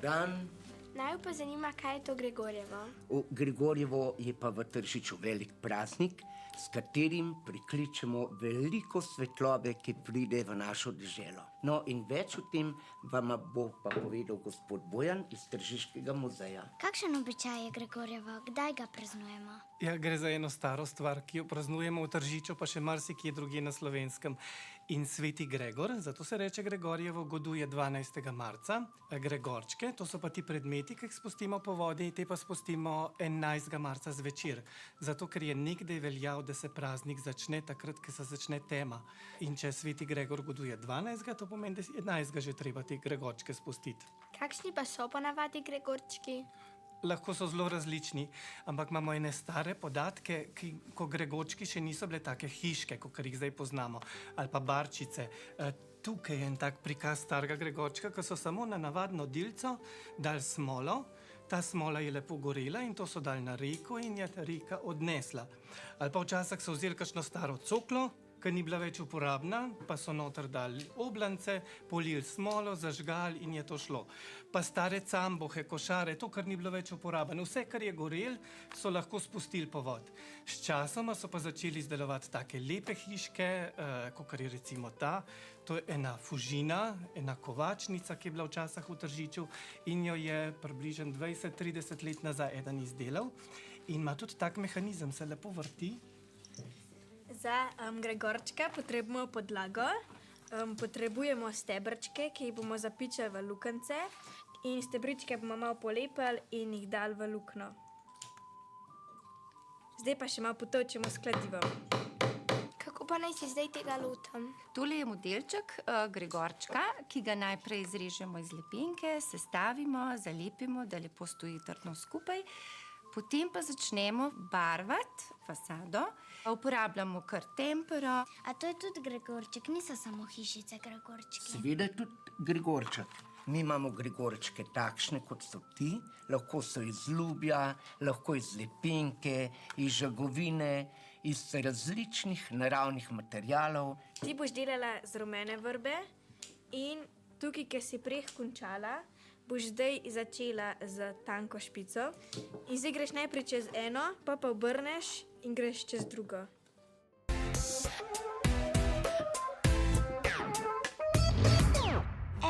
dan. Naj pa zanima, kaj je to Gregorjevo. Gregorjevo je pa v Tržiču velik praznik, s katerim prikličemo veliko svetlobe, ki pride v našo deželo. No, in več o tem vam bo pa povedal gospod Bojan iz Tržiškega muzeja. Kakšen običaj je Gregorjevo? Kdaj ga praznujemo? Ja, gre za eno staro stvar, ki jo praznujemo v Tržiču, pa še marsikje drugje na Slovenskem. In sveti Gregor, zato se reče Gregorjevo, goduje 12. marca. Gregorčke, to so pa ti predmeti, ki jih spustimo po vodi, te pa spustimo 11. marca zvečer. Zato, ker je nekdaj veljal, da se praznik začne takrat, ko se začne tema. In če sveti Gregor goduje 12., to pomeni, da je 11. že treba te Gregorčke spustiti. Kakšni pa so ponavadi Gregorčki? Lahko so zelo različni, ampak imamo ene stare podatke, ko Gregorčki še niso bile take hiške, kot jih zdaj poznamo, ali pa barčice. Tukaj je en tak prikaz starega Gregorčka, ko so samo na navadno dilco dali smolo, ta smola je lepo gorela in to so dali na reko in je ta reka odnesla. Ali pa včasih so vzeli kakšno staro coklo, ki ni bila več uporabna, pa so noter dali oblance, polili smolo, zažgali in je to šlo. Pa stare cambohe, košare, to, kar ni bilo več uporabno. Vse, kar je gorel, so lahko spustili po vod. Sčasoma so pa začeli izdelovati take lepe hiške, kot je recimo ta. To je ena fužina, ena kovačnica, ki je bila včasih v Tržiču in jo je približno 20-30 let nazaj eden izdelal. In ima tudi tak mehanizem, se lepo vrti. Za Gregorčka potrebujemo podlago, potrebujemo stebrčke, ki jih bomo zapičali v lukance in stebričke bomo malo polepili in jih dali v luknjo. Zdaj pa še malo potolčemo s kladivom. Kako pa naj si zdaj tega lotim? Tole je modelček Gregorčka, ki ga najprej izrežemo iz lepinke, sestavimo, zalepimo, da lepo stoji trdno skupaj. Potem pa začnemo barvati fasado. Uporabljamo kar tempero. A to je tudi Gregorček, niso samo hišice Gregorčki. Seveda je tudi Gregorček. Mi imamo Gregorčke takšne, kot so ti, lahko so iz lubja, lahko iz lepinke, iz žagovine, iz različnih naravnih materialov. Ti boš delala z rumene vrbe in tukaj, ki si prej končala, boš zdaj začela z tanko špico in zdaj greš najprej čez eno, pa obrneš in greš čez drugo.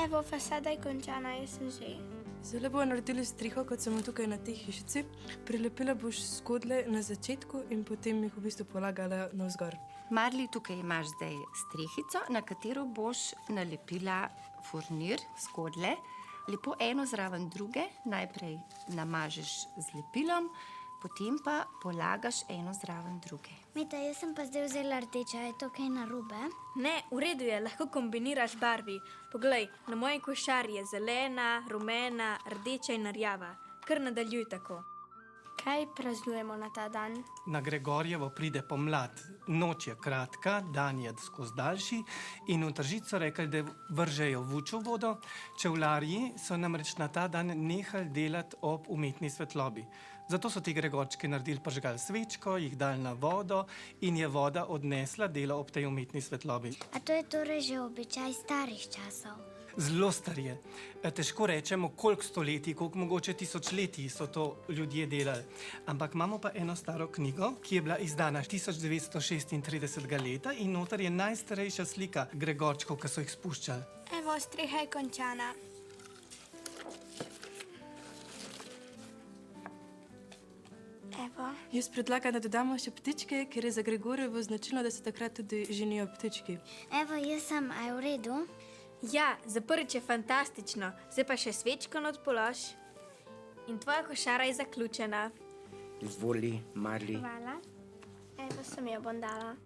Evo, fasada je končana, jaz sem že. Zelo bomo naredili striho, kot smo tukaj na tej hišici. Prilepila boš skodle na začetku in potem jih v bistvu polagala navzgor. Marli, tukaj imaš zdaj strehico, na katero boš nalepila furnir, skodle. Lepo eno zraven druge, najprej namažeš z lepilom, potem pa polagaš eno zraven druge. Mita, jaz sem pa zdaj vzela rdečo, je to kaj narobe? Ne, v redu je, lahko kombiniraš barvi. Poglej, na moji košari je zelena, rumena, rdeča in rjava. Kar nadaljuj tako. Kaj praznujemo na ta dan? Na Gregorjevo pride pomlad. Noč je kratka, dan je skozi daljši in v Tržič so rekli, da vržejo vučo vodo. Čevljarji so namreč na ta dan nehali delati ob umetni svetlobi. Zato so ti Gregorčki naredili, prižgali svečko, jih dali na vodo in je voda odnesla delo ob tej umetni svetlobi. A to je torej že običaj starih časov? Zelo star je. Težko rečemo, koliko stoletij, koliko mogoče tisočletij so to ljudje delali. Ampak imamo pa eno staro knjigo, ki je bila izdana 1936 leta in noter je najstarejša slika Gregorčkov, ki so jih spuščali. Evo, streha je končana. Evo. Jaz predlagam, da dodamo še ptičke, ker je za Gregorjevo značilno, da se takrat tudi ženijo ptički. Evo, jaz sem, a je v redu? Ja, za prvič je fantastično. Zdaj pa še svečko not polož. In tvoja košara je zaključena. Izvoli, Marli. Hvala. Evo, sem jo bom dala.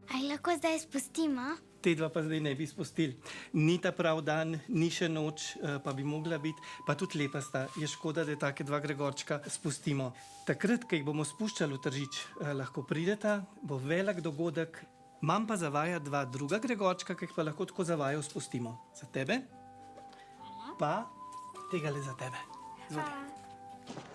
A jih lahko zdaj spustimo? Te dva pa zdaj ne bi spustili. Ni ta prav dan, ni še noč, pa bi mogla biti, pa tudi lepa sta. Je škoda, da take dva Gregorčka spustimo. Takrat, ko jih bomo spuščali v Tržič, lahko prideta, bo velik dogodek. Imam pa za vaja dva druga Gregorčka, ki jih pa lahko tako za vajo spustimo. Za tebe, pa tega le za tebe. Zvoli. Hvala.